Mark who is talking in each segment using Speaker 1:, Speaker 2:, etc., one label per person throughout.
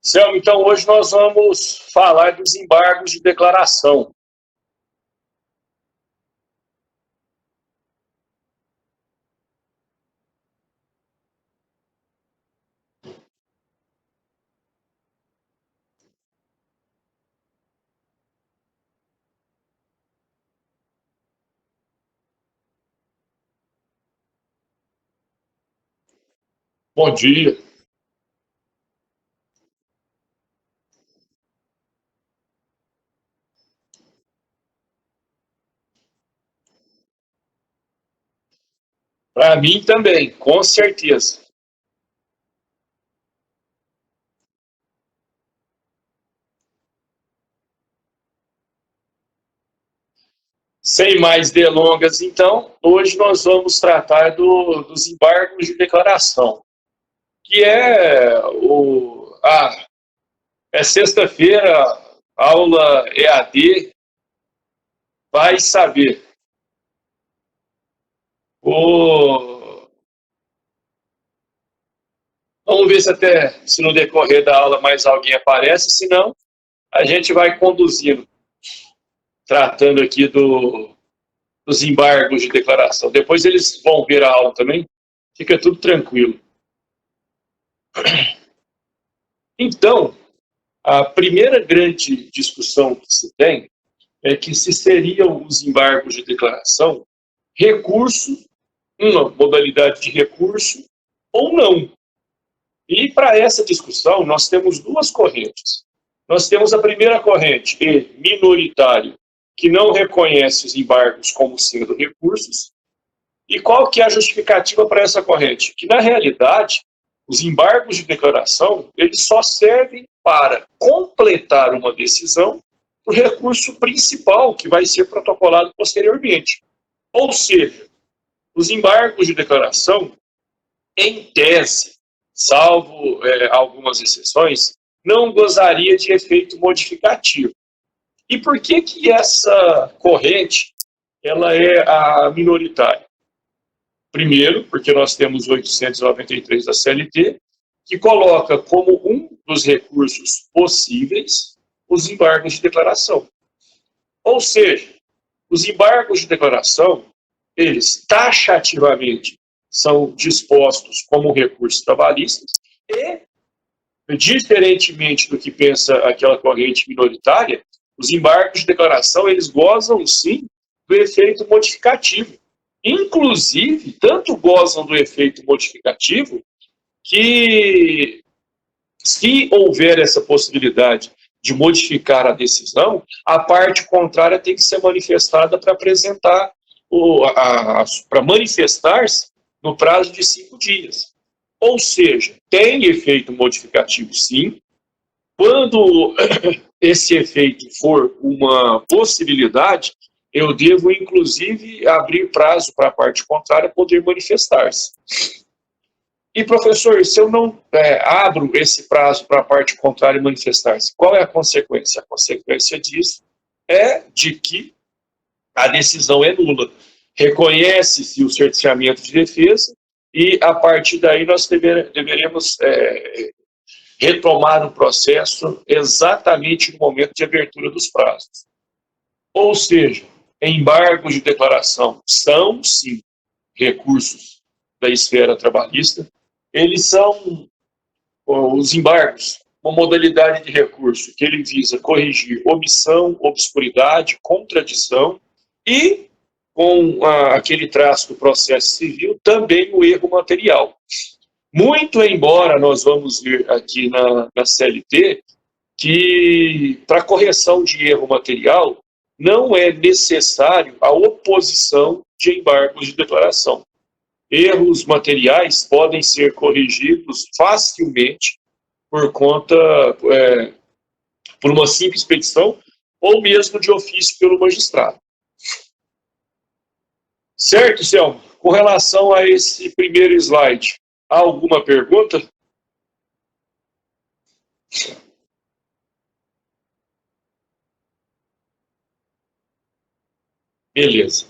Speaker 1: Selma, então hoje nós vamos falar dos embargos de declaração. Bom dia. Para mim também, com certeza. Sem mais delongas, então, hoje nós vamos tratar dos embargos de declaração, que é sexta-feira, aula EAD, vai saber. O, Vamos ver se no decorrer da aula mais alguém aparece, senão a gente vai conduzindo, tratando aqui dos embargos de declaração. Depois eles vão ver a aula também, fica tudo tranquilo. Então, a primeira grande discussão que se tem é que se seriam os embargos de declaração recurso, uma modalidade de recurso ou não. E para essa discussão nós temos duas correntes. Nós temos a primeira corrente, minoritário, que não reconhece os embargos como sendo recursos. E qual que é a justificativa para essa corrente? Que, na realidade, os embargos de declaração, eles só servem para completar uma decisão do recurso principal, que vai ser protocolado posteriormente. Ou seja, os embargos de declaração, em tese, salvo algumas exceções, não gozaria de efeito modificativo. E por que essa corrente ela é a minoritária? Primeiro, porque nós temos o 893 da CLT, que coloca como um dos recursos possíveis os embargos de declaração. Ou seja, os embargos de declaração, eles taxativamente são dispostos como recursos trabalhistas e, diferentemente do que pensa aquela corrente minoritária, os embargos de declaração, eles gozam, sim, do efeito modificativo. Inclusive, tanto gozam do efeito modificativo que, se houver essa possibilidade de modificar a decisão, a parte contrária tem que ser manifestada para apresentar, para manifestar-se no prazo de 5 dias. Ou seja, tem efeito modificativo, sim. Quando esse efeito for uma possibilidade, eu devo, inclusive, abrir prazo para a parte contrária poder manifestar-se. E, professor, se eu não abro esse prazo para a parte contrária manifestar-se, qual é a consequência? A consequência disso é de que a decisão é nula. Reconhece-se o cerceamento de defesa e, a partir daí, nós deveremos retomar o processo exatamente no momento de abertura dos prazos. Ou seja, embargos de declaração são, sim, recursos da esfera trabalhista. Eles são os embargos, uma modalidade de recurso que ele visa corrigir omissão, obscuridade, contradição e, com aquele traço do processo civil, também o erro material. Muito embora nós vamos ver aqui na CLT que, para correção de erro material, não é necessário a oposição de embargos de declaração. Erros materiais podem ser corrigidos facilmente por conta, por uma simples petição ou mesmo de ofício pelo magistrado. Certo, Selma? Com relação a esse primeiro slide, há alguma pergunta? Beleza.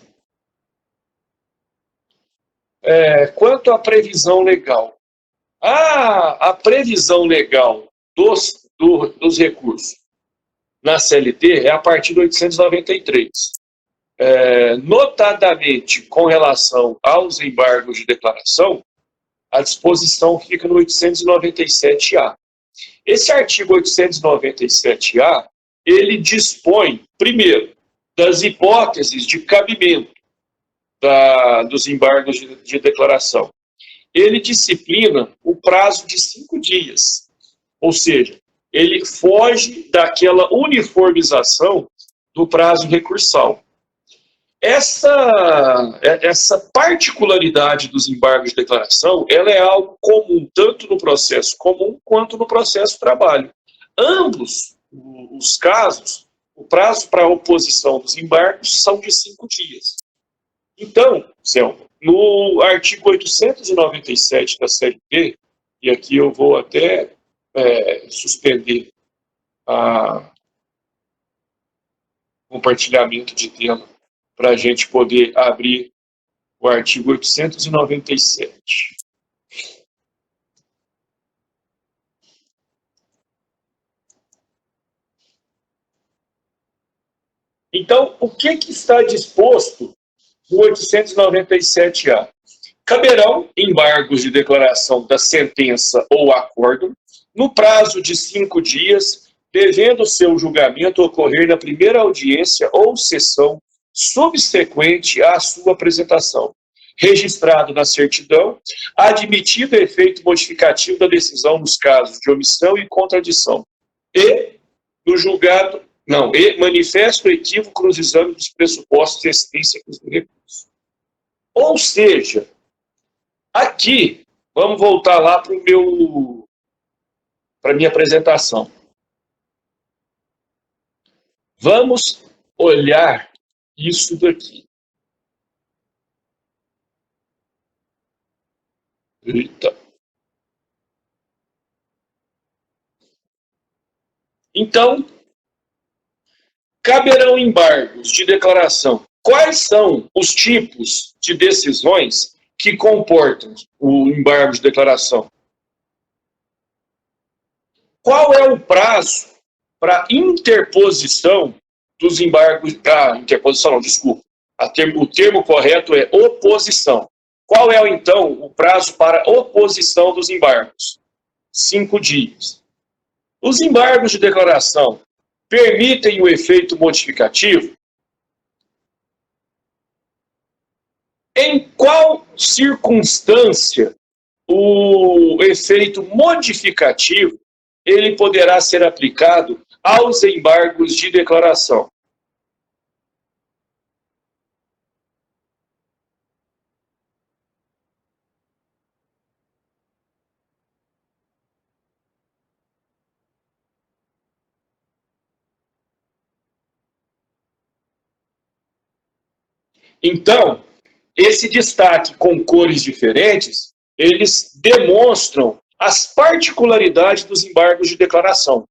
Speaker 1: Quanto à previsão legal. A previsão legal dos dos recursos na CLT é a partir do 893. Notadamente, com relação aos embargos de declaração, a disposição fica no 897-A. Esse artigo 897-A, ele dispõe, primeiro, das hipóteses de cabimento dos embargos de declaração. Ele disciplina o prazo de 5 dias, ou seja, ele foge daquela uniformização do prazo recursal. Essa particularidade dos embargos de declaração, ela é algo comum, tanto no processo comum quanto no processo de trabalho. Ambos os casos, o prazo para a oposição dos embargos são de 5 dias. Então, Selma, no artigo 897 da CLT, e aqui eu vou até suspender o compartilhamento de tela para a gente poder abrir o artigo 897. Então, o que está disposto no 897-A? Caberão embargos de declaração da sentença ou acordo no prazo de 5 dias, devendo seu julgamento ocorrer na primeira audiência ou sessão subsequente à sua apresentação, registrado na certidão, admitido efeito modificativo da decisão nos casos de omissão e contradição, e no julgado, e manifesto equívoco nos exames dos pressupostos extrínsecos do recurso. Ou seja, aqui, vamos voltar lá para a minha apresentação. Vamos olhar isso daqui. Eita. Então, caberão embargos de declaração. Quais são os tipos de decisões que comportam o embargo de declaração? Qual é o prazo para interposição dos embargos? Interposição não, desculpa. O termo correto é oposição. Qual é, então, o prazo para oposição dos embargos? 5 dias. Os embargos de declaração permitem o efeito modificativo? Em qual circunstância o efeito modificativo ele poderá ser aplicado aos embargos de declaração? Então, esse destaque com cores diferentes, eles demonstram as particularidades dos embargos de declaração.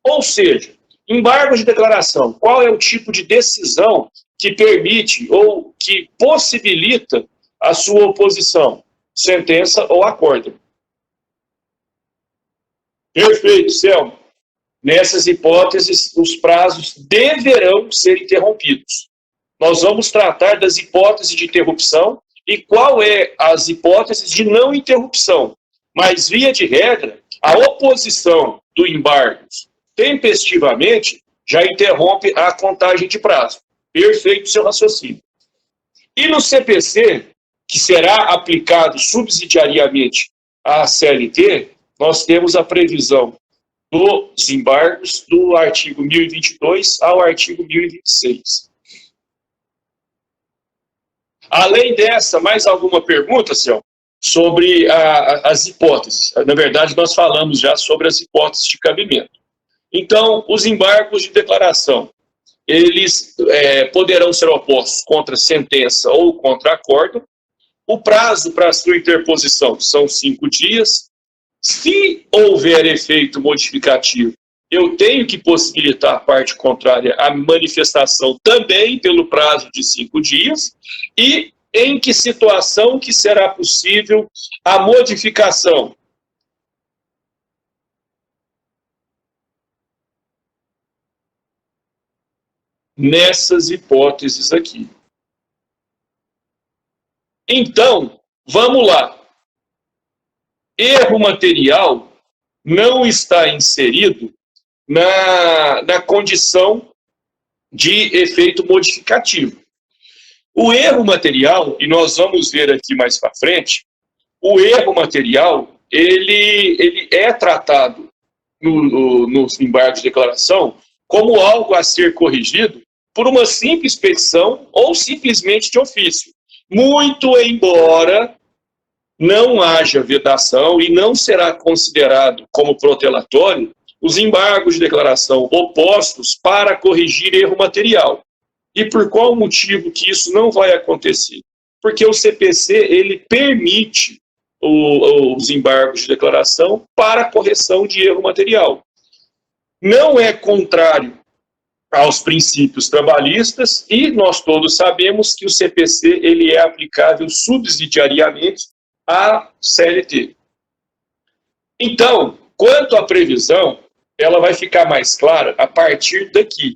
Speaker 1: Ou seja, embargos de declaração, qual é o tipo de decisão que permite ou que possibilita a sua oposição? Sentença ou acordo. Perfeito, Selma. Nessas hipóteses, os prazos deverão ser interrompidos. Nós vamos tratar das hipóteses de interrupção e qual é as hipóteses de não interrupção. Mas, via de regra, a oposição do embargo tempestivamente já interrompe a contagem de prazo. Perfeito seu raciocínio. E no CPC, que será aplicado subsidiariamente à CLT, nós temos a previsão dos embargos do artigo 1022 ao artigo 1026. Além dessa, mais alguma pergunta, Céu, sobre as hipóteses? Na verdade, nós falamos já sobre as hipóteses de cabimento. Então, os embargos de declaração, eles poderão ser opostos contra sentença ou contra acordo. O prazo para sua interposição são 5 dias. Se houver efeito modificativo, eu tenho que possibilitar a parte contrária a manifestação também pelo prazo de 5 dias, e em que situação que será possível a modificação? nessas hipóteses aqui. Então, vamos lá. Erro material não está inserido na condição de efeito modificativo. O erro material, e nós vamos ver aqui mais para frente, o erro material, ele é tratado nos embargos de declaração como algo a ser corrigido por uma simples petição ou simplesmente de ofício. Muito embora não haja vedação e não será considerado como protelatório os embargos de declaração opostos para corrigir erro material. E por qual motivo que isso não vai acontecer? Porque o CPC, ele permite os embargos de declaração para correção de erro material. Não é contrário aos princípios trabalhistas e nós todos sabemos que o CPC ele é aplicável subsidiariamente à CLT. Então, quanto à previsão, ela vai ficar mais clara a partir daqui.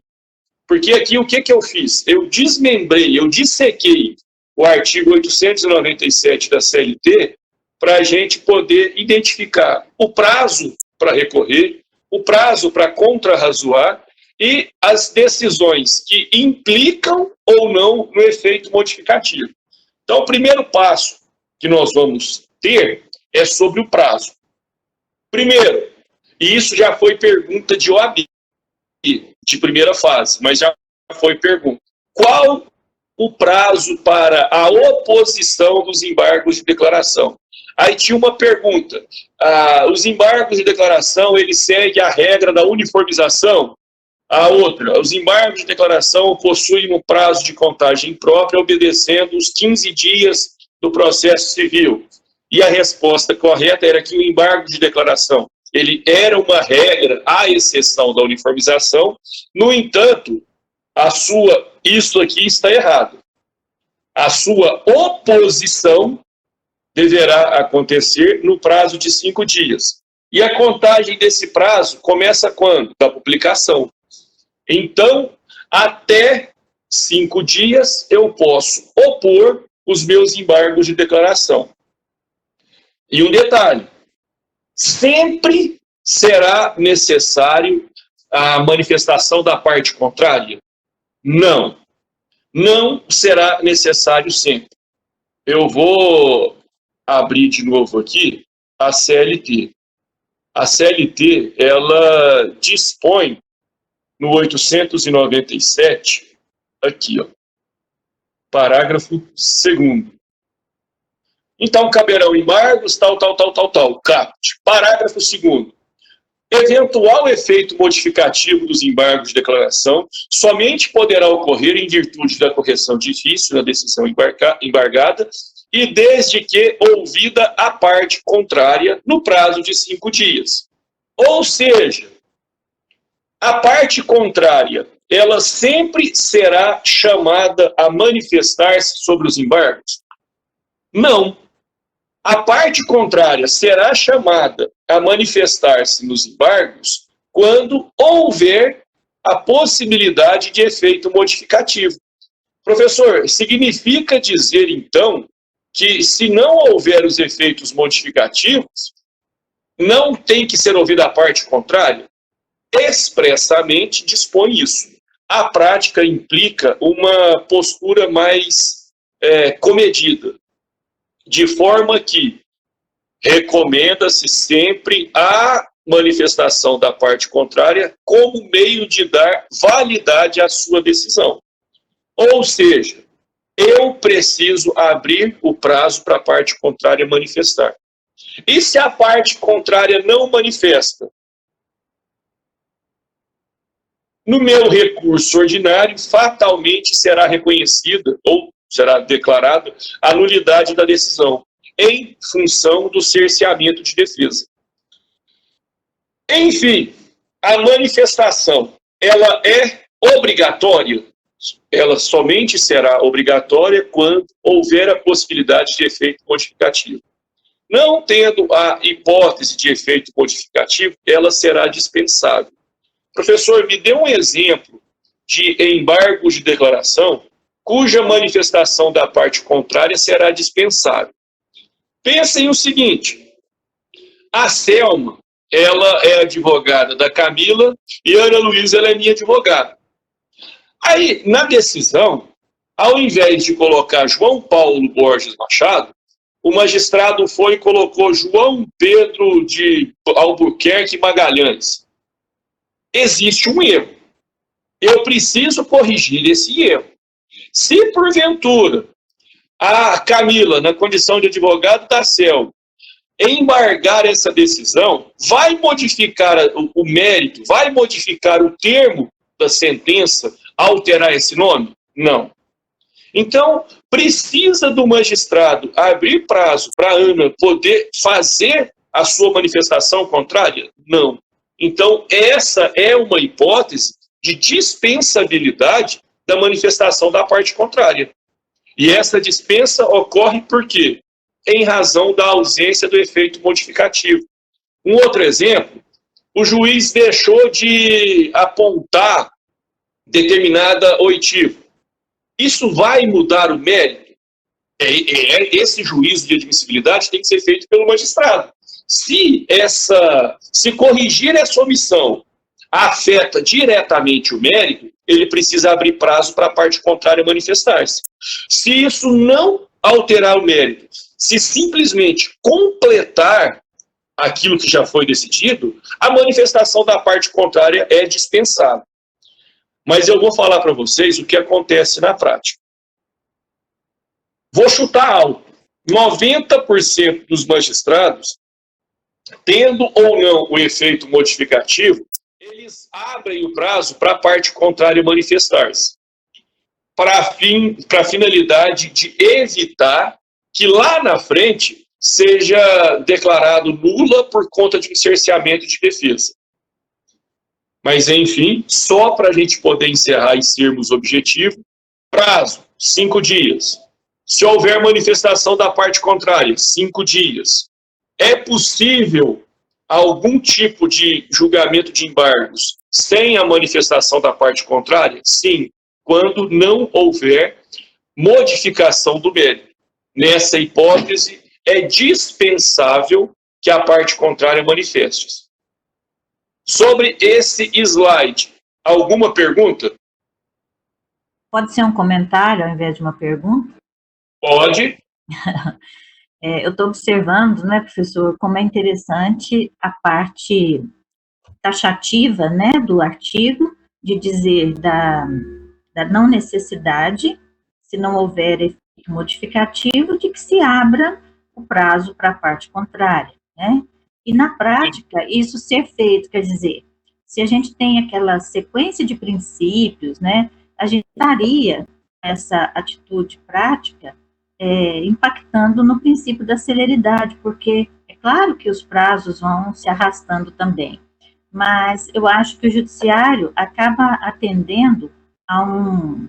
Speaker 1: Porque aqui o que eu fiz? Eu desmembrei, eu dissequei o artigo 897 da CLT para a gente poder identificar o prazo para recorrer, o prazo para contrarrazoar e as decisões que implicam ou não no efeito modificativo. Então, o primeiro passo que nós vamos ter é sobre o prazo. Primeiro, e isso já foi pergunta de OAB, de primeira fase, mas já foi pergunta. Qual o prazo para a oposição dos embargos de declaração? Aí tinha uma pergunta. Os embargos de declaração, eles seguem a regra da uniformização? A outra, os embargos de declaração possuem um prazo de contagem própria, obedecendo os 15 dias do processo civil. E a resposta correta era que o embargo de declaração ele era uma regra, à exceção da uniformização. No entanto, isso aqui está errado. A sua oposição deverá acontecer no prazo de 5 dias. E a contagem desse prazo começa quando? Da publicação. Então, até 5 dias eu posso opor os meus embargos de declaração. E um detalhe, sempre será necessário a manifestação da parte contrária? Não. Não será necessário sempre. Eu vou abrir de novo aqui a CLT. A CLT, ela dispõe no 897, aqui, ó, parágrafo 2º. Então, caberão embargos, tal, caput. Parágrafo 2º. Eventual efeito modificativo dos embargos de declaração somente poderá ocorrer em virtude da correção de vício na decisão embargada e desde que ouvida a parte contrária no prazo de 5 dias. Ou seja, a parte contrária, ela sempre será chamada a manifestar-se sobre os embargos? Não. A parte contrária será chamada a manifestar-se nos embargos quando houver a possibilidade de efeito modificativo. Professor, significa dizer, então, que se não houver os efeitos modificativos, não tem que ser ouvida a parte contrária? Expressamente dispõe isso. A prática implica uma postura mais comedida, de forma que recomenda-se sempre a manifestação da parte contrária como meio de dar validade à sua decisão. Ou seja, eu preciso abrir o prazo para a parte contrária manifestar. E se a parte contrária não manifesta? No meu recurso ordinário, fatalmente será reconhecida ou será declarada a nulidade da decisão, em função do cerceamento de defesa. Enfim, a manifestação, ela é obrigatória? Ela somente será obrigatória quando houver a possibilidade de efeito modificativo. Não tendo a hipótese de efeito modificativo, ela será dispensável. Professor, me dê um exemplo de embargos de declaração cuja manifestação da parte contrária será dispensável. Pensem o seguinte, a Selma, ela é advogada da Camila e a Ana Luísa, ela é minha advogada. Aí, na decisão, ao invés de colocar João Paulo Borges Machado, o magistrado foi e colocou João Pedro de Albuquerque Magalhães. Existe um erro. Eu preciso corrigir esse erro. Se, porventura, a Camila, na condição de advogado da Selma, embargar essa decisão, vai modificar o mérito, vai modificar o termo da sentença, alterar esse nome? Não. Então, precisa do magistrado abrir prazo para a Ana poder fazer a sua manifestação contrária? Não. Então, essa é uma hipótese de dispensabilidade da manifestação da parte contrária. E essa dispensa ocorre por quê? Em razão da ausência do efeito modificativo. Um outro exemplo, o juiz deixou de apontar determinada oitiva. Isso vai mudar o mérito? Esse juízo de admissibilidade tem que ser feito pelo magistrado. Se corrigir essa omissão afeta diretamente o mérito, ele precisa abrir prazo para a parte contrária manifestar-se. Se isso não alterar o mérito, se simplesmente completar aquilo que já foi decidido, a manifestação da parte contrária é dispensável. Mas eu vou falar para vocês o que acontece na prática. Vou chutar alto. 90% dos magistrados, tendo ou não o efeito modificativo, eles abrem o prazo para a parte contrária manifestar-se. Para a finalidade de evitar que lá na frente seja declarado nula por conta de um cerceamento de defesa. Mas, enfim, só para a gente poder encerrar e sermos objetivos, prazo, 5 dias. Se houver manifestação da parte contrária, 5 dias. É possível algum tipo de julgamento de embargos sem a manifestação da parte contrária? Sim, quando não houver modificação do mérito. Nessa hipótese, é dispensável que a parte contrária manifeste-se. Sobre esse slide, alguma pergunta?
Speaker 2: Pode ser um comentário ao invés de uma pergunta?
Speaker 1: Pode.
Speaker 2: Eu estou observando, né, professor, como é interessante a parte taxativa, né, do artigo, de dizer da não necessidade, se não houver efeito modificativo, de que se abra o prazo para a parte contrária, né? E na prática, isso ser feito, quer dizer, se a gente tem aquela sequência de princípios, né, a gente daria essa atitude prática impactando no princípio da celeridade, porque é claro que os prazos vão se arrastando também, mas eu acho que o judiciário acaba atendendo a um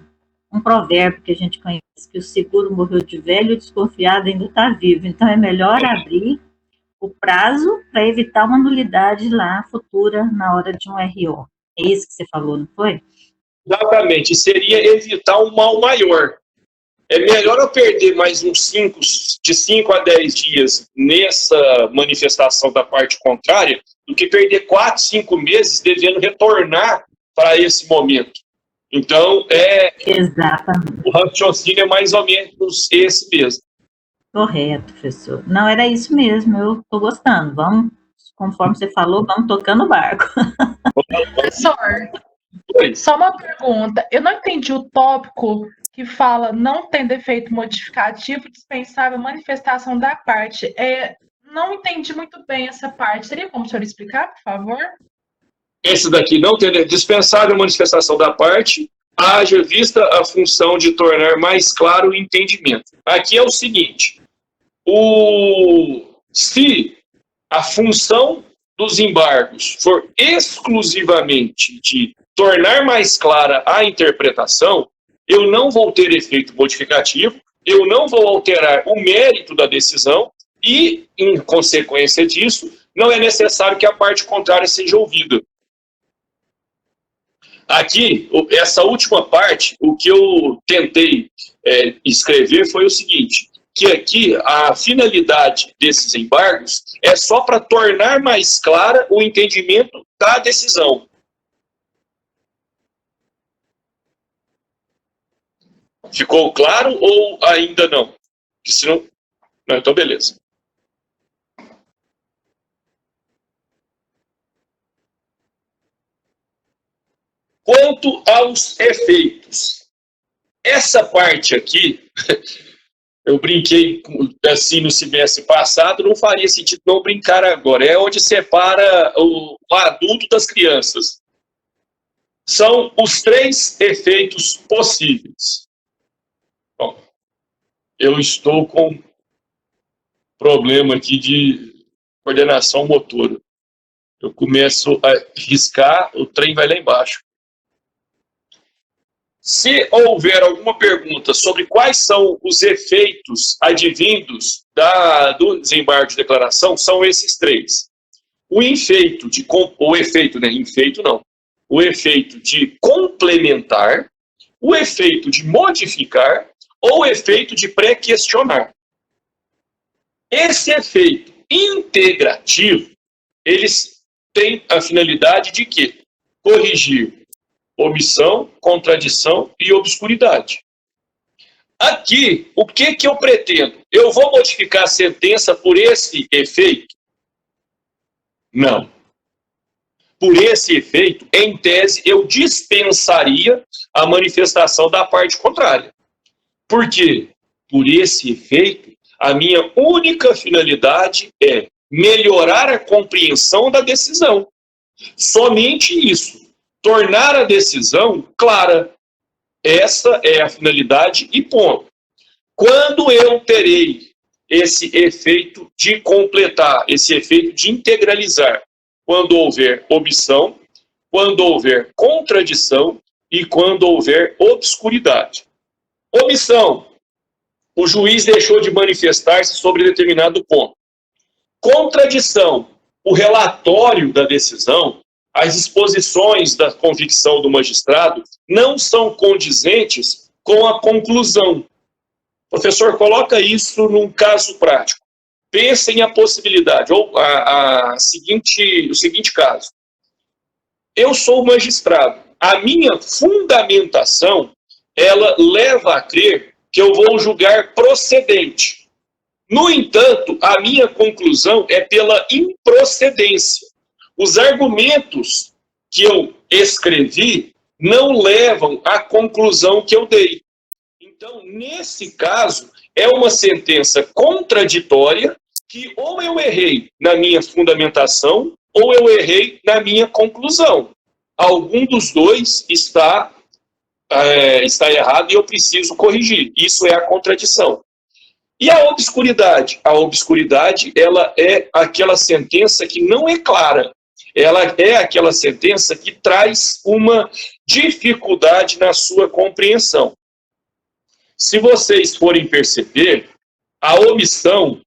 Speaker 2: provérbio que a gente conhece, que o seguro morreu de velho e o desconfiado ainda está vivo, então é melhor abrir o prazo para evitar uma nulidade lá futura na hora de um RO. É isso que você falou, não foi?
Speaker 1: Exatamente, seria evitar um mal maior. É melhor eu perder mais de 5 a 10 dias nessa manifestação da parte contrária do que perder 4, 5 meses devendo retornar para esse momento. Então,
Speaker 2: Exatamente.
Speaker 1: O raciocínio é mais ou menos esse mesmo.
Speaker 2: Correto, professor. Não, era isso mesmo, eu estou gostando. Vamos, conforme você falou, vamos tocando o barco.
Speaker 3: Professor, só uma pergunta. Eu não entendi o tópico que fala não tem defeito modificativo, dispensável manifestação da parte. Não entendi muito bem essa parte. Seria como o senhor explicar, por favor?
Speaker 1: Esse daqui não tem dispensável manifestação da parte, haja vista a função de tornar mais claro o entendimento. Aqui é o seguinte, se a função dos embargos for exclusivamente de tornar mais clara a interpretação, eu não vou ter efeito modificativo, eu não vou alterar o mérito da decisão e, em consequência disso, não é necessário que a parte contrária seja ouvida. Aqui, essa última parte, o que eu tentei escrever foi o seguinte, que aqui a finalidade desses embargos é só para tornar mais clara o entendimento da decisão. Ficou claro ou ainda não? Senão... Não, então beleza. Quanto aos efeitos, essa parte aqui, eu brinquei assim no semestre passado, não faria sentido não brincar agora. É onde separa o adulto das crianças. São os 3 efeitos possíveis. Bom, eu estou com problema aqui de coordenação motora. Eu começo a riscar, o trem vai lá embaixo. Se houver alguma pergunta sobre quais são os efeitos advindos do desembargo de declaração, são esses 3. O efeito de complementar, o efeito de modificar ou o efeito de pré-questionar. Esse efeito integrativo, eles têm a finalidade de quê? Corrigir omissão, contradição e obscuridade. Aqui, o que eu pretendo? Eu vou modificar a sentença por esse efeito? Não. Por esse efeito, em tese, eu dispensaria a manifestação da parte contrária. Por quê? Por esse efeito, a minha única finalidade é melhorar a compreensão da decisão. Somente isso. Tornar a decisão clara. Essa é a finalidade e ponto. Quando eu terei esse efeito de completar, esse efeito de integralizar, quando houver omissão, quando houver contradição e quando houver obscuridade. Omissão. O juiz deixou de manifestar-se sobre determinado ponto. Contradição. O relatório da decisão, as exposições da convicção do magistrado não são condizentes com a conclusão. Professor, coloca isso num caso prático. Pensem a possibilidade, ou o seguinte caso. Eu sou magistrado. A minha fundamentação, ela leva a crer que eu vou julgar procedente. No entanto, a minha conclusão é pela improcedência. Os argumentos que eu escrevi não levam à conclusão que eu dei. Então, nesse caso, é uma sentença contraditória que ou eu errei na minha fundamentação ou eu errei na minha conclusão. Algum dos dois está errado e eu preciso corrigir. Isso é a contradição. E a obscuridade? A obscuridade, ela é aquela sentença que não é clara. Ela é aquela sentença que traz uma dificuldade na sua compreensão. Se vocês forem perceber, a omissão,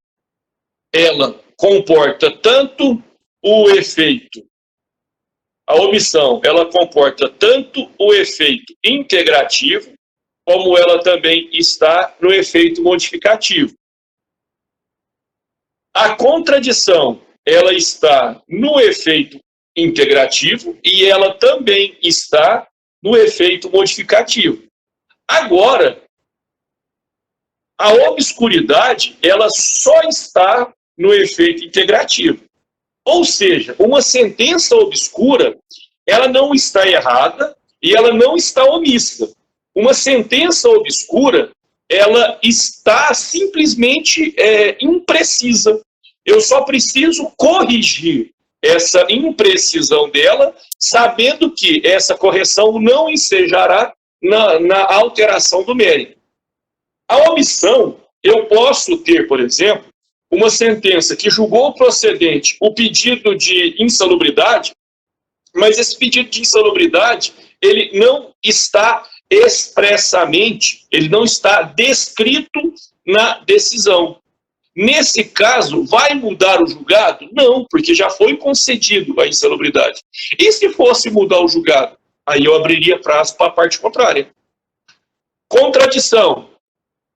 Speaker 1: ela comporta tanto o efeito, a omissão, ela comporta tanto o efeito integrativo, como ela também está no efeito modificativo. A contradição, ela está no efeito integrativo e ela também está no efeito modificativo. Agora, a obscuridade, ela só está no efeito integrativo. Ou seja, uma sentença obscura, ela não está errada e ela não está omissa. Uma sentença obscura, ela está simplesmente imprecisa. Eu só preciso corrigir essa imprecisão dela, sabendo que essa correção não ensejará na alteração do mérito. A omissão, eu posso ter, por exemplo, uma sentença que julgou procedente o pedido de insalubridade, mas esse pedido de insalubridade, ele não está expressamente, ele não está descrito na decisão. Nesse caso, vai mudar o julgado? Não, porque já foi concedido a insalubridade. E se fosse mudar o julgado? Aí eu abriria prazo para a parte contrária. Contradição.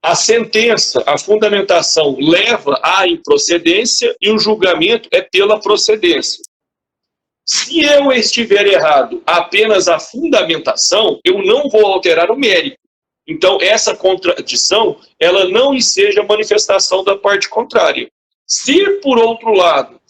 Speaker 1: A sentença, a fundamentação leva à improcedência e o julgamento é pela procedência. Se eu estiver errado apenas a fundamentação, eu não vou alterar o mérito. Então, essa contradição, ela não enseja manifestação da parte contrária. Se, por outro lado,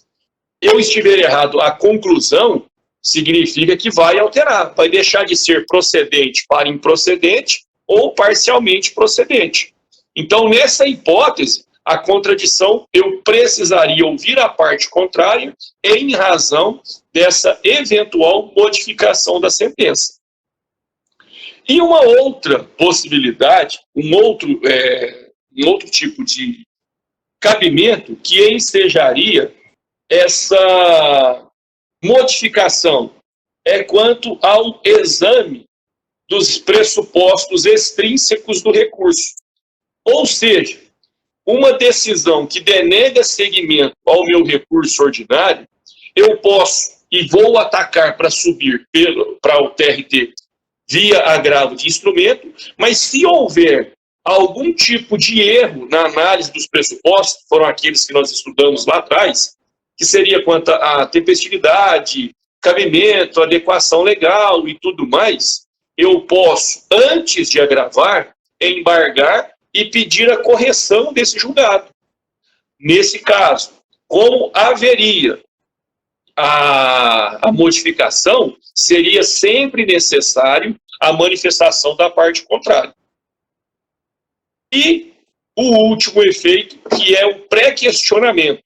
Speaker 1: eu estiver errado a conclusão, significa que vai alterar, vai deixar de ser procedente para improcedente ou parcialmente procedente. Então, nessa hipótese, a contradição, eu precisaria ouvir a parte contrária em razão dessa eventual modificação da sentença. E uma outra possibilidade, um outro tipo de cabimento que ensejaria essa modificação é quanto ao exame dos pressupostos extrínsecos do recurso. Ou seja, uma decisão que denega seguimento ao meu recurso ordinário, eu posso e vou atacar para subir para o TRT via agravo de instrumento, mas se houver algum tipo de erro na análise dos pressupostos, foram aqueles que nós estudamos lá atrás, que seria quanto à tempestividade, cabimento, adequação legal e tudo mais, eu posso, antes de agravar, embargar e pedir a correção desse julgado. Nesse caso, como haveria a modificação, seria sempre necessário a manifestação da parte contrária. E o último efeito, que é o pré-questionamento.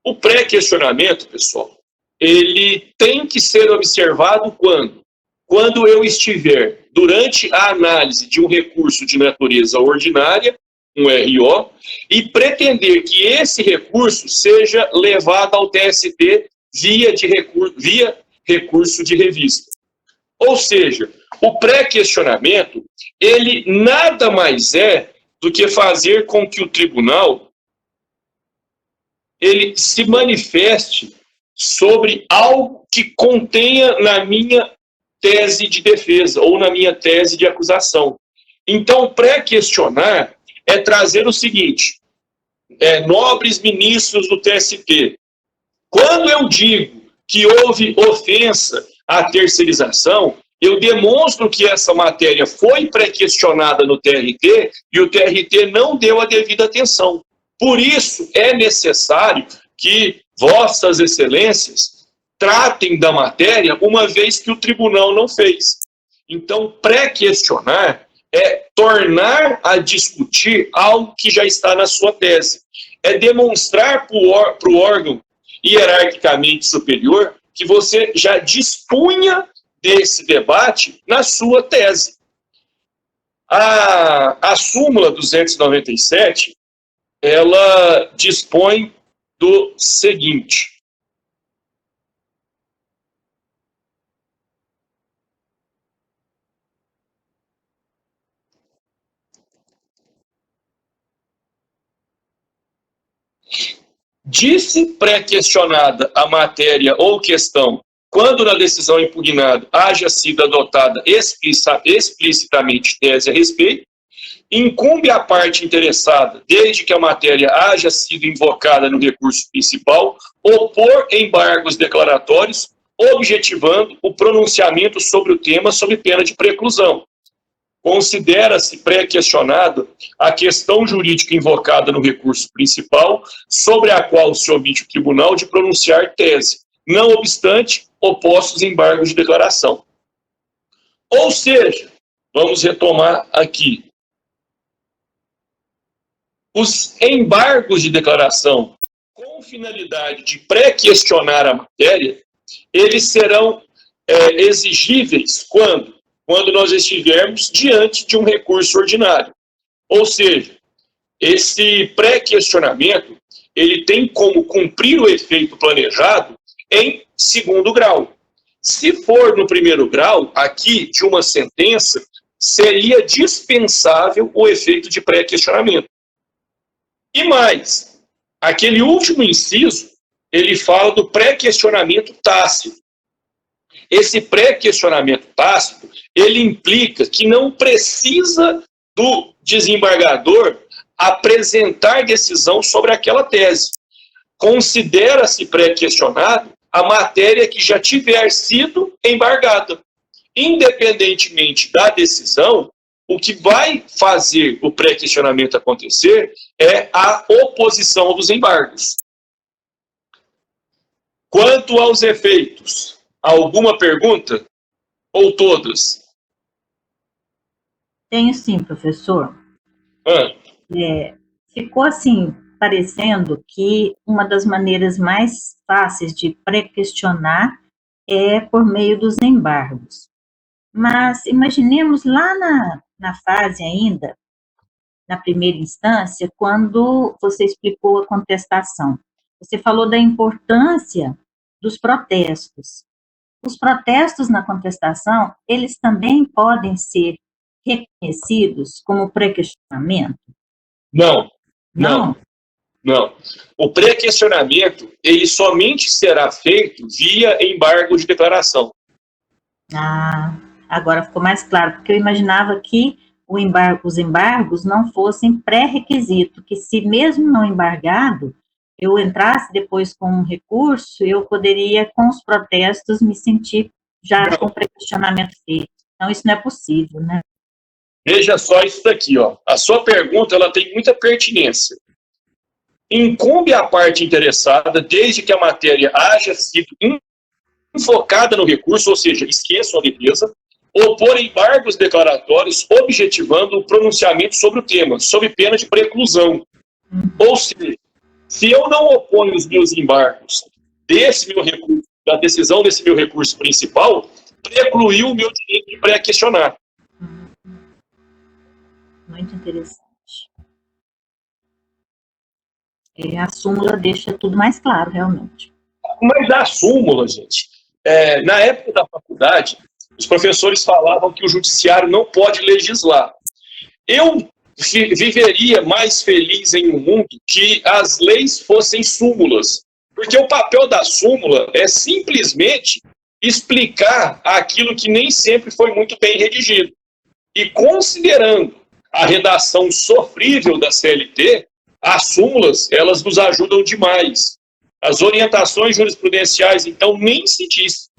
Speaker 1: O pré-questionamento, pessoal, ele tem que ser observado quando? Quando eu estiver, durante a análise de um recurso de natureza ordinária, um RO, e pretender que esse recurso seja levado ao TST via recurso de revista. Ou seja, o pré-questionamento, ele nada mais é do que fazer com que o tribunal ele se manifeste sobre algo que contenha na minha tese de defesa ou na minha tese de acusação. Então, pré-questionar é trazer o seguinte, nobres ministros do TST, quando eu digo que houve ofensa à terceirização, eu demonstro que essa matéria foi pré-questionada no TRT e o TRT não deu a devida atenção. Por isso, é necessário que vossas excelências tratem da matéria uma vez que o tribunal não fez. Então, pré-questionar é tornar a discutir algo que já está na sua tese. É demonstrar para o órgão hierarquicamente superior que você já dispunha desse debate na sua tese. A súmula 297, ela dispõe do seguinte. Disse pré-questionada a matéria ou questão, quando na decisão impugnada haja sido adotada explicitamente tese a respeito, incumbe à parte interessada, desde que a matéria haja sido invocada no recurso principal, opor embargos declaratórios, objetivando o pronunciamento sobre o tema sob pena de preclusão. Considera-se pré-questionada a questão jurídica invocada no recurso principal, sobre a qual se omite o tribunal de pronunciar tese, não obstante opostos embargos de declaração. Ou seja, vamos retomar aqui. Os embargos de declaração com finalidade de pré-questionar a matéria, eles serão exigíveis quando nós estivermos diante de um recurso ordinário. Ou seja, esse pré-questionamento, ele tem como cumprir o efeito planejado em segundo grau. Se for no primeiro grau, aqui, de uma sentença, seria dispensável o efeito de pré-questionamento. E mais, aquele último inciso, ele fala do pré-questionamento tácito. esse pré-questionamento tácito, ele implica que não precisa do desembargador apresentar decisão sobre aquela tese. Considera-se pré-questionado a matéria que já tiver sido embargada. Independentemente da decisão, o que vai fazer o pré-questionamento acontecer é a oposição dos embargos. Quanto aos efeitos, alguma pergunta? Ou todas?
Speaker 2: Tenho sim, professor. Ficou assim, parecendo que uma das maneiras mais fáceis de pré-questionar é por meio dos embargos. Mas imaginemos lá na fase ainda, na primeira instância, quando você explicou a contestação. Você falou da importância dos protestos. Os protestos na contestação, eles também podem ser reconhecidos como pré-questionamento?
Speaker 1: Não. O pré-questionamento, ele somente será feito via embargo de declaração.
Speaker 2: Agora ficou mais claro, porque eu imaginava que os embargos não fossem pré-requisito, que se mesmo não embargado, eu entrasse depois com um recurso, eu poderia, com os protestos, me sentir já com o pré-questionamento feito. Então, isso não é possível, né?
Speaker 1: Veja só isso daqui, ó. A sua pergunta, ela tem muita pertinência. Incumbe à parte interessada, desde que a matéria haja sido enfocada no recurso, ou seja, esqueçam a defesa, opor embargos declaratórios objetivando o pronunciamento sobre o tema, sob pena de preclusão. Ou seja, se eu não oponho os meus embargos desse meu recurso, da decisão desse meu recurso principal, precluiu o meu direito de pré-questionar.
Speaker 2: Muito interessante. A súmula deixa tudo mais claro, realmente.
Speaker 1: Mas a súmula, gente, na época da faculdade, os professores falavam que o judiciário não pode legislar. Eu viveria mais feliz em um mundo que as leis fossem súmulas, porque o papel da súmula é simplesmente explicar aquilo que nem sempre foi muito bem redigido. E considerando a redação sofrível da CLT, as súmulas, elas nos ajudam demais. As orientações jurisprudenciais, então, nem se diz.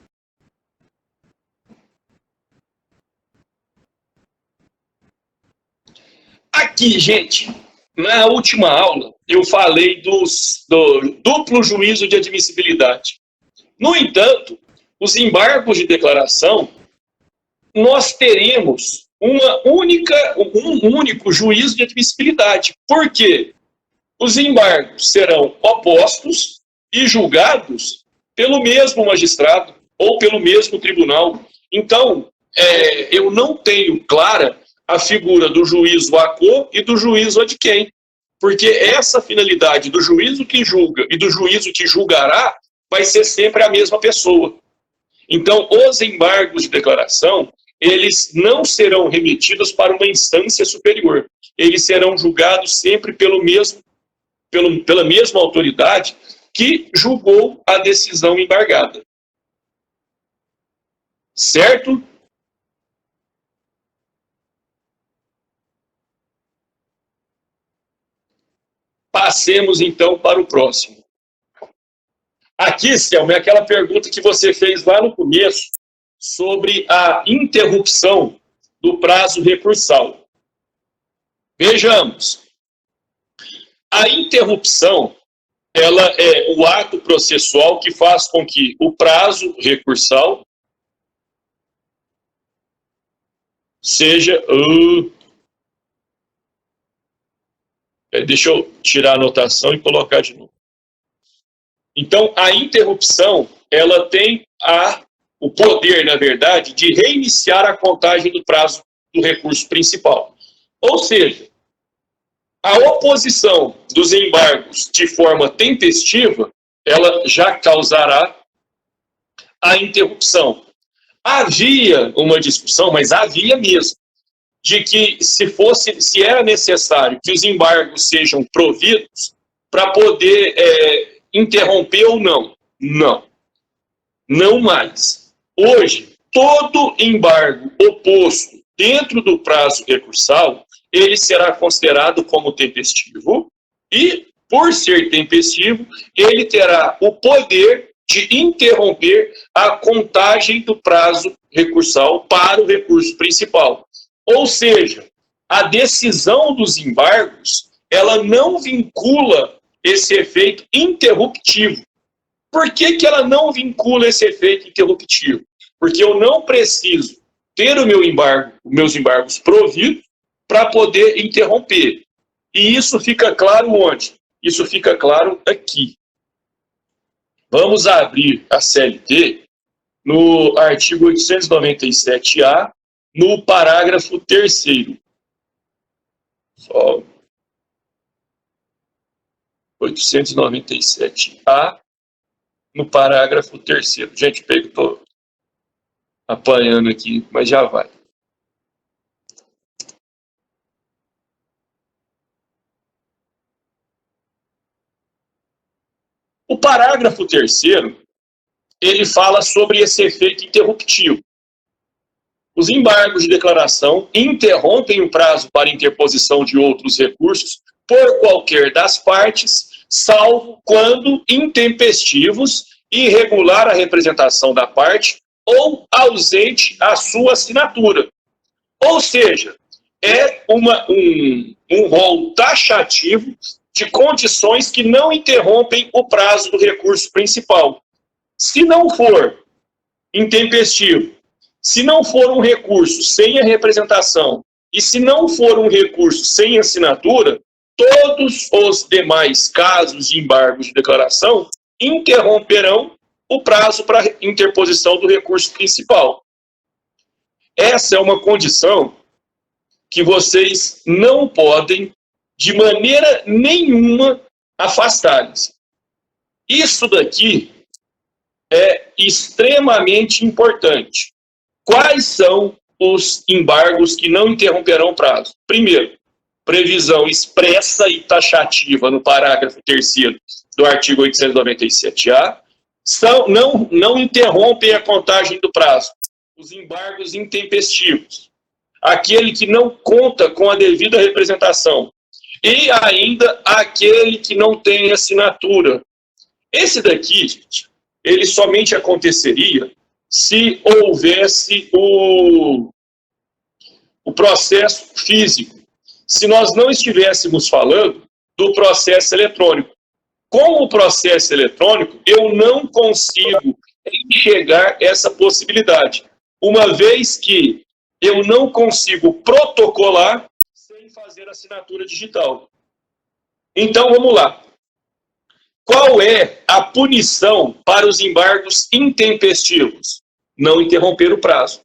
Speaker 1: Aqui, gente, na última aula, eu falei do duplo juízo de admissibilidade. No entanto, os embargos de declaração, nós teremos um único juízo de admissibilidade. Por quê? Os embargos serão opostos e julgados pelo mesmo magistrado ou pelo mesmo tribunal. Então, eu não tenho clara a figura do juízo a quo e do juízo ad quem, porque essa finalidade do juízo que julga e do juízo que julgará vai ser sempre a mesma pessoa. Então, os embargos de declaração, eles não serão remetidos para uma instância superior. Eles serão julgados sempre pela mesma autoridade que julgou a decisão embargada. Certo? Passemos, então, para o próximo. Aqui, Selma, é aquela pergunta que você fez lá no começo sobre a interrupção do prazo recursal. Vejamos. A interrupção, ela é o ato processual que faz com que o prazo recursal seja... Deixa eu tirar a anotação e colocar de novo. Então, a interrupção, ela tem o poder, na verdade, de reiniciar a contagem do prazo do recurso principal. Ou seja, a oposição dos embargos de forma tempestiva, ela já causará a interrupção. Havia uma discussão, mas havia mesmo, de que se era necessário que os embargos sejam providos para poder interromper ou não. Não. Não mais. Hoje, todo embargo oposto dentro do prazo recursal, ele será considerado como tempestivo e, por ser tempestivo, ele terá o poder de interromper a contagem do prazo recursal para o recurso principal. Ou seja, a decisão dos embargos, ela não vincula esse efeito interruptivo. Por que ela não vincula esse efeito interruptivo? Porque eu não preciso ter o meu embargo, os meus embargos providos para poder interromper. E isso fica claro onde? Isso fica claro aqui. Vamos abrir a CLT no artigo 897-A, no parágrafo 3º. Só 897-A, no parágrafo 3º. Gente, estou apanhando aqui, mas já vai. O parágrafo 3º, ele fala sobre esse efeito interruptivo. Os embargos de declaração interrompem o prazo para interposição de outros recursos por qualquer das partes, salvo quando intempestivos, irregular a representação da parte ou ausente a sua assinatura. Ou seja, é um rol taxativo de condições que não interrompem o prazo do recurso principal. Se não for intempestivo, se não for um recurso sem a representação e se não for um recurso sem assinatura, todos os demais casos de embargos de declaração interromperão o prazo para interposição do recurso principal. Essa é uma condição que vocês não podem, de maneira nenhuma, afastar-se. Isso daqui é extremamente importante. Quais são os embargos que não interromperão o prazo? Primeiro, previsão expressa e taxativa no parágrafo 3º do artigo 897-A, não interrompem a contagem do prazo. Os embargos intempestivos, aquele que não conta com a devida representação, e ainda aquele que não tem assinatura. Esse daqui, ele somente aconteceria se houvesse o processo físico, se nós não estivéssemos falando do processo eletrônico. Com o processo eletrônico, eu não consigo enxergar essa possibilidade, uma vez que eu não consigo protocolar sem fazer assinatura digital. Então, vamos lá. Qual é a punição para os embargos intempestivos? Não interromper o prazo.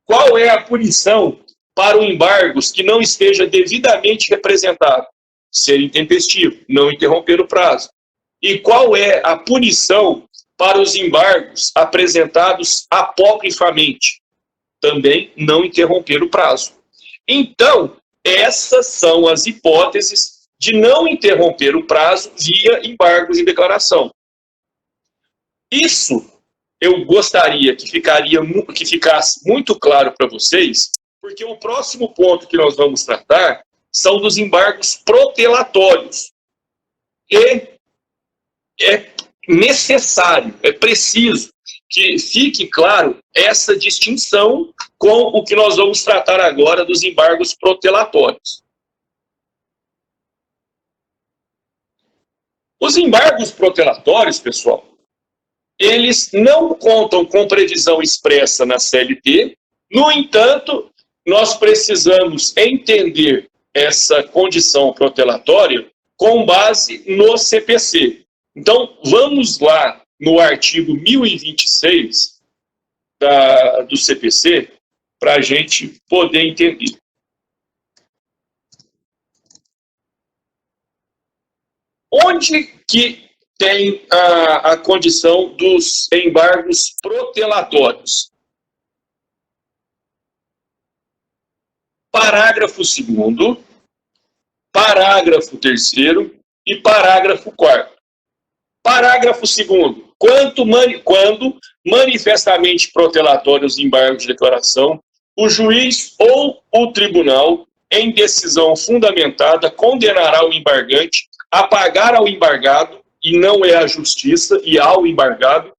Speaker 1: Qual é a punição para os embargos que não esteja devidamente representado? Ser intempestivo, não interromper o prazo. E qual é a punição para os embargos apresentados apocrifamente? Também não interromper o prazo. Então, essas são as hipóteses de não interromper o prazo via embargos de declaração. Isso eu gostaria que ficasse muito claro para vocês, porque o próximo ponto que nós vamos tratar são dos embargos protelatórios. E é necessário, é preciso que fique claro essa distinção com o que nós vamos tratar agora dos embargos protelatórios. Os embargos protelatórios, pessoal, eles não contam com previsão expressa na CLT, no entanto, nós precisamos entender essa condição protelatória com base no CPC. Então, vamos lá no artigo 1026 do CPC para a gente poder entender. Onde que tem a condição dos embargos protelatórios? Parágrafo 2º, parágrafo 3º e parágrafo 4º. Parágrafo 2º. Quando manifestamente protelatórios os embargos de declaração, o juiz ou o tribunal, em decisão fundamentada, condenará o embargante a pagar ao embargado, e não é a justiça, e ao embargado,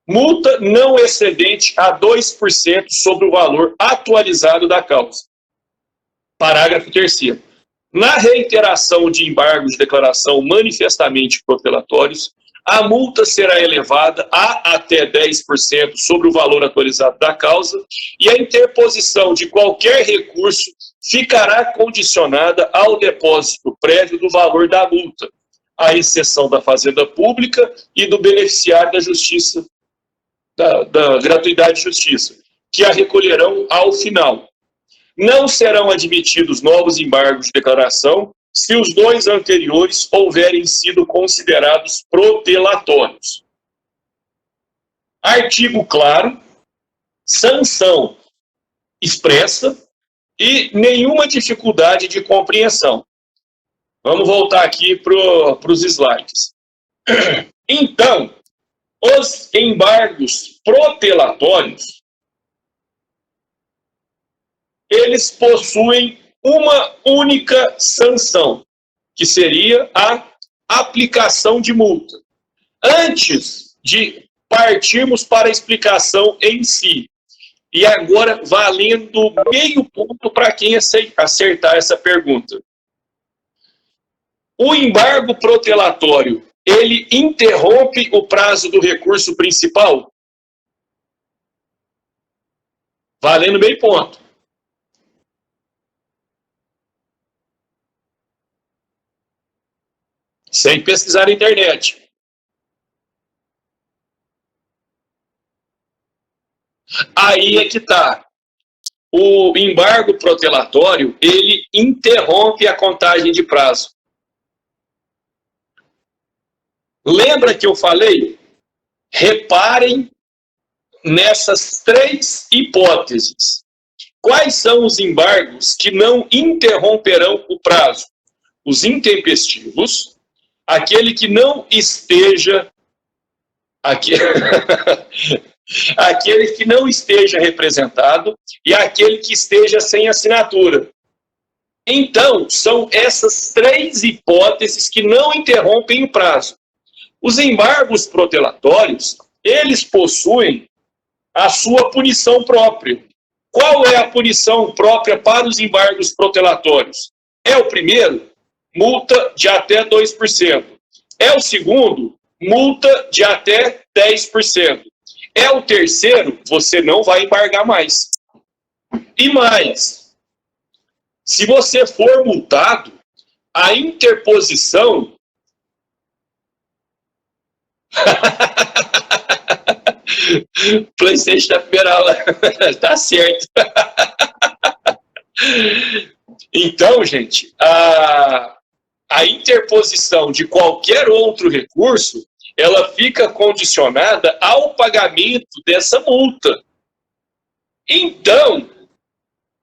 Speaker 1: multa não excedente a 2% sobre o valor atualizado da causa. Parágrafo 3º. Na reiteração de embargos de declaração manifestamente protelatórios, a multa será elevada a até 10% sobre o valor atualizado da causa e a interposição de qualquer recurso ficará condicionada ao depósito prévio do valor da multa, à exceção da Fazenda Pública e do beneficiário da Justiça, da gratuidade de justiça, que a recolherão ao final. Não serão admitidos novos embargos de declaração se os 2 anteriores houverem sido considerados protelatórios. Artigo claro, sanção expressa e nenhuma dificuldade de compreensão. Vamos voltar aqui para os slides. Então, os embargos protelatórios, eles possuem uma única sanção, que seria a aplicação de multa. Antes de partirmos para a explicação em si, e agora valendo meio ponto para quem acertar essa pergunta. O embargo protelatório, ele interrompe o prazo do recurso principal? Valendo meio ponto. Sem pesquisar na internet. Aí é que está. O embargo protelatório, ele interrompe a contagem de prazo. Lembra que eu falei? Reparem nessas 3 hipóteses. Quais são os embargos que não interromperão o prazo? Os intempestivos, aquele que não esteja... aquele que não esteja representado e aquele que esteja sem assinatura. Então, são essas 3 hipóteses que não interrompem o prazo. Os embargos protelatórios, eles possuem a sua punição própria. Qual é a punição própria para os embargos protelatórios? É o primeiro, multa de até 2%. É o segundo, multa de até 10%. É o terceiro, você não vai embargar mais. E mais, se você for multado, a interposição... PlayStation da primeira aula. Tá certo. Então, gente, a interposição de qualquer outro recurso, ela fica condicionada ao pagamento dessa multa. Então,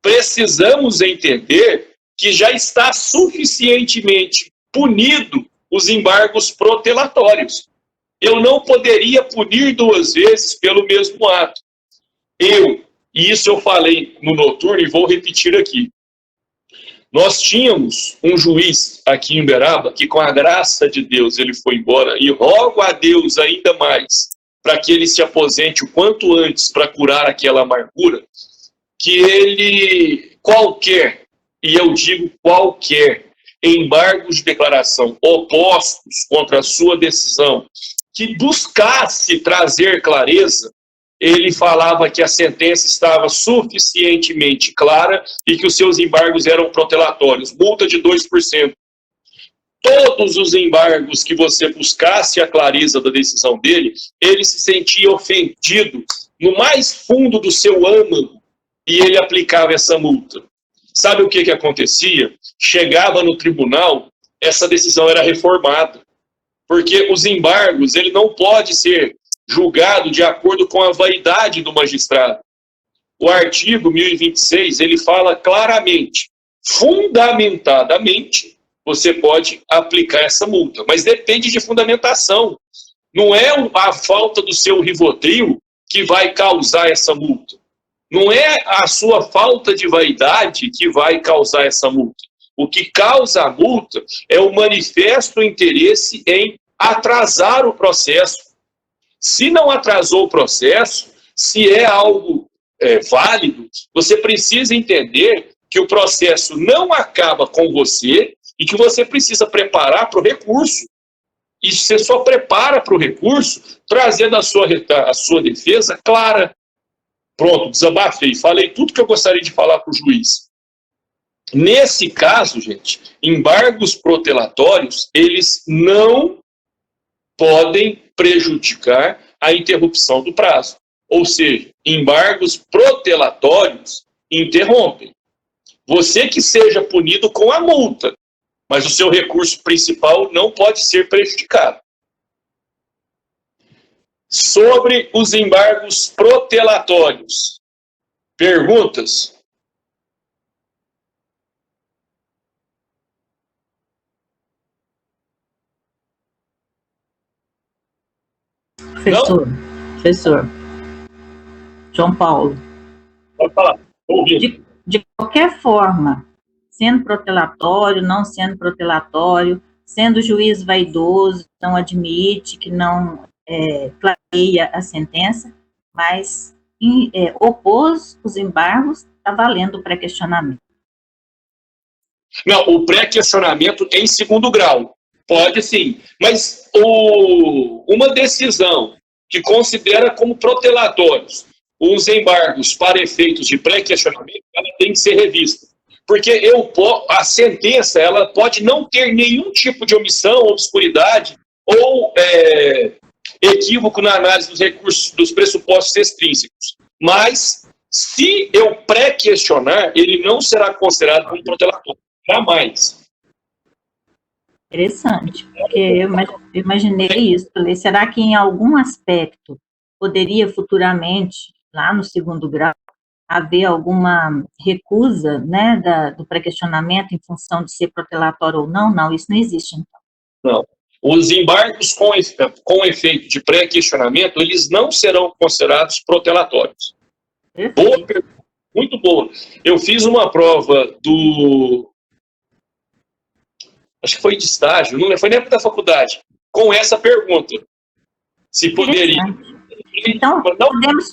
Speaker 1: precisamos entender que já está suficientemente punido os embargos protelatórios. Eu não poderia punir 2 vezes pelo mesmo ato. E isso eu falei no noturno e vou repetir aqui. Nós tínhamos um juiz aqui em Uberaba que, com a graça de Deus, ele foi embora, e rogo a Deus ainda mais para que ele se aposente o quanto antes para curar aquela amargura, que ele, e eu digo qualquer, embargos de declaração opostos contra a sua decisão, que buscasse trazer clareza, ele falava que a sentença estava suficientemente clara e que os seus embargos eram protelatórios, multa de 2%. Todos os embargos que você buscasse a clareza da decisão dele, ele se sentia ofendido no mais fundo do seu âmago e ele aplicava essa multa. Sabe o que acontecia? Chegava no tribunal, essa decisão era reformada. Porque os embargos, ele não pode ser julgado de acordo com a vaidade do magistrado. O artigo 1026, ele fala claramente, fundamentadamente, você pode aplicar essa multa. Mas depende de fundamentação. Não é a falta do seu Rivotril que vai causar essa multa. Não é a sua falta de vaidade que vai causar essa multa. O que causa a multa é o manifesto interesse em atrasar o processo. Se não atrasou o processo, se é algo válido, você precisa entender que o processo não acaba com você e que você precisa preparar para o recurso. E você só prepara para o recurso trazendo a sua defesa clara. Pronto, desabafei. Falei tudo que eu gostaria de falar para o juiz. Nesse caso, gente, embargos protelatórios, eles não podem prejudicar a interrupção do prazo. Ou seja, embargos protelatórios interrompem. Você que seja punido com a multa, mas o seu recurso principal não pode ser prejudicado. Sobre os embargos protelatórios. Perguntas?
Speaker 2: Professor. João Paulo.
Speaker 1: Pode falar.
Speaker 2: De qualquer forma, sendo protelatório, não sendo protelatório, sendo juiz vaidoso, não admite, que não clareia a sentença, mas opôs os embargos, está valendo o pré-questionamento.
Speaker 1: Não, o pré-questionamento em segundo grau. Pode sim, mas uma decisão que considera como protelatórios os embargos para efeitos de pré-questionamento, ela tem que ser revista. Porque a sentença ela pode não ter nenhum tipo de omissão, obscuridade ou equívoco na análise dos recursos, dos pressupostos extrínsecos. Mas, se eu pré-questionar, ele não será considerado como protelatório. Jamais.
Speaker 2: Interessante, porque eu imaginei isso. Falei, será que em algum aspecto poderia futuramente, lá no segundo grau, haver alguma recusa, né, do pré-questionamento em função de ser protelatório ou não? Não, isso não existe, então.
Speaker 1: Não. Os embargos com efeito de pré-questionamento, eles não serão considerados protelatórios. Boa pergunta, muito boa. Eu fiz uma prova acho que foi de estágio, não foi nem da faculdade, com essa pergunta. Se poderia.
Speaker 2: Então,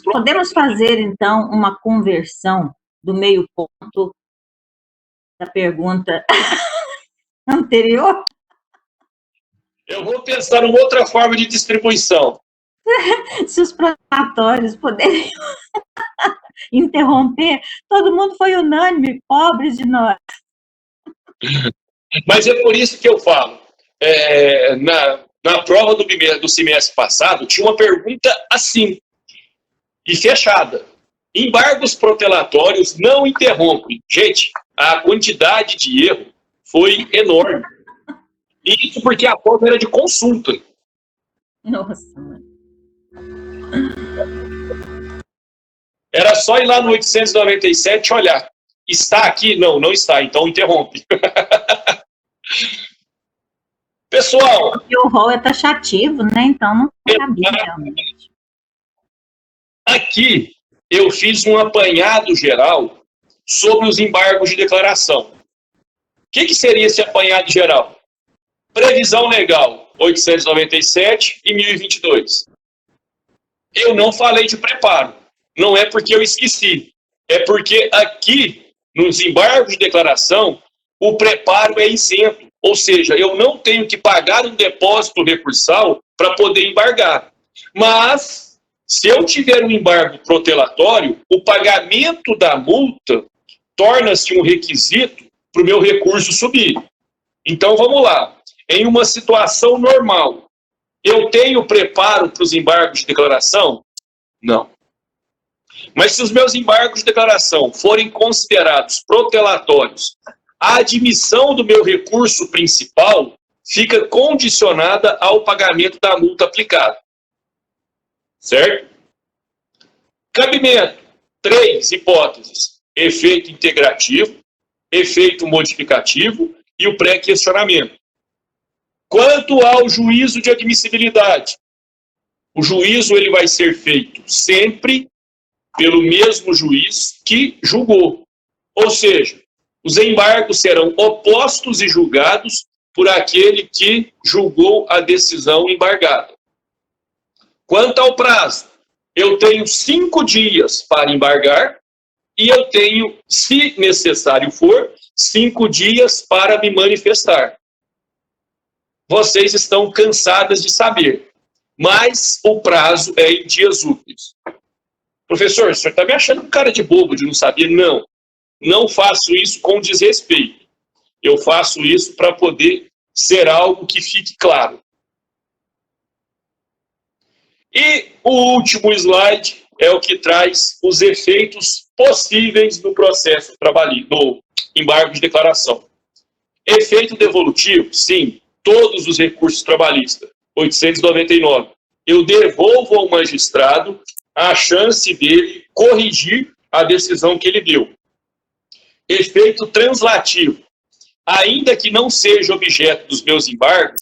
Speaker 2: podemos fazer, então, uma conversão do meio ponto da pergunta anterior?
Speaker 1: Eu vou pensar numa outra forma de distribuição.
Speaker 2: Se os protelatórios puderem interromper, todo mundo foi unânime, pobres de nós.
Speaker 1: Mas é por isso que eu falo. Na prova do semestre passado, tinha uma pergunta assim, e fechada. Embargos protelatórios não interrompem. Gente, a quantidade de erro foi enorme. Isso porque a prova era de consulta.
Speaker 2: Nossa, mano.
Speaker 1: Era só ir lá no 897 e olhar. Está aqui? Não, não está. Então interrompe. Pessoal...
Speaker 2: Porque o rol é taxativo, né? Então não cabia realmente.
Speaker 1: Aqui eu fiz um apanhado geral sobre os embargos de declaração. O que seria esse apanhado geral? Previsão legal 897 e 1022. Eu não falei de preparo. Não é porque eu esqueci. É porque aqui, nos embargos de declaração, o preparo é isento. Ou seja, eu não tenho que pagar um depósito recursal para poder embargar. Mas, se eu tiver um embargo protelatório, o pagamento da multa torna-se um requisito para o meu recurso subir. Então, vamos lá. Em uma situação normal, eu tenho preparo para os embargos de declaração? Não. Mas se os meus embargos de declaração forem considerados protelatórios, a admissão do meu recurso principal fica condicionada ao pagamento da multa aplicada. Certo? Cabimento. 3 hipóteses. Efeito integrativo, efeito modificativo e o pré-questionamento. Quanto ao juízo de admissibilidade, o juízo ele vai ser feito sempre pelo mesmo juiz que julgou. Ou seja, os embargos serão opostos e julgados por aquele que julgou a decisão embargada. Quanto ao prazo, eu tenho 5 dias para embargar e eu tenho, se necessário for, 5 dias para me manifestar. Vocês estão cansadas de saber, mas o prazo é em dias úteis. Professor, o senhor está me achando um cara de bobo de não saber? Não, não faço isso com desrespeito. Eu faço isso para poder ser algo que fique claro. E o último slide é o que traz os efeitos possíveis do processo trabalhista, do embargo de declaração. Efeito devolutivo, sim, todos os recursos trabalhistas, 899. Eu devolvo ao magistrado a chance dele corrigir a decisão que ele deu. Efeito translativo. Ainda que não seja objeto dos meus embargos,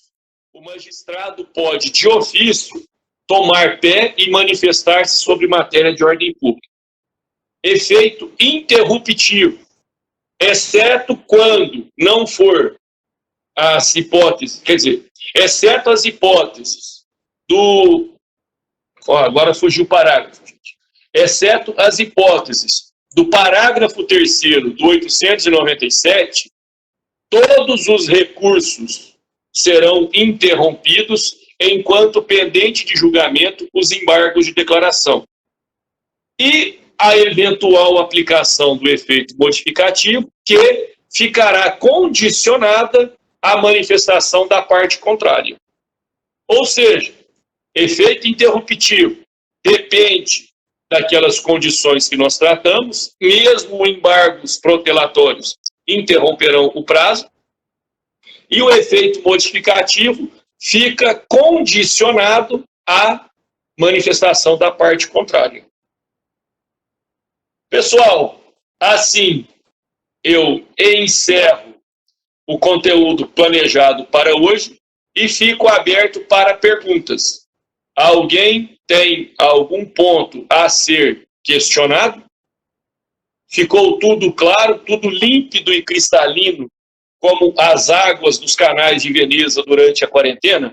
Speaker 1: o magistrado pode, de ofício, tomar pé e manifestar-se sobre matéria de ordem pública. Efeito interruptivo. Exceto quando não for as hipóteses, quer dizer, exceto as hipóteses do... agora fugiu o parágrafo, gente. Exceto as hipóteses do parágrafo 3º do 897, todos os recursos serão interrompidos enquanto pendente de julgamento os embargos de declaração. E a eventual aplicação do efeito modificativo, que ficará condicionada à manifestação da parte contrária. Ou seja, efeito interruptivo depende daquelas condições que nós tratamos, mesmo embargos protelatórios interromperão o prazo, e o efeito modificativo fica condicionado à manifestação da parte contrária. Pessoal, assim eu encerro o conteúdo planejado para hoje e fico aberto para perguntas. Alguém tem algum ponto a ser questionado? Ficou tudo claro, tudo límpido e cristalino, como as águas dos canais de Veneza durante a quarentena?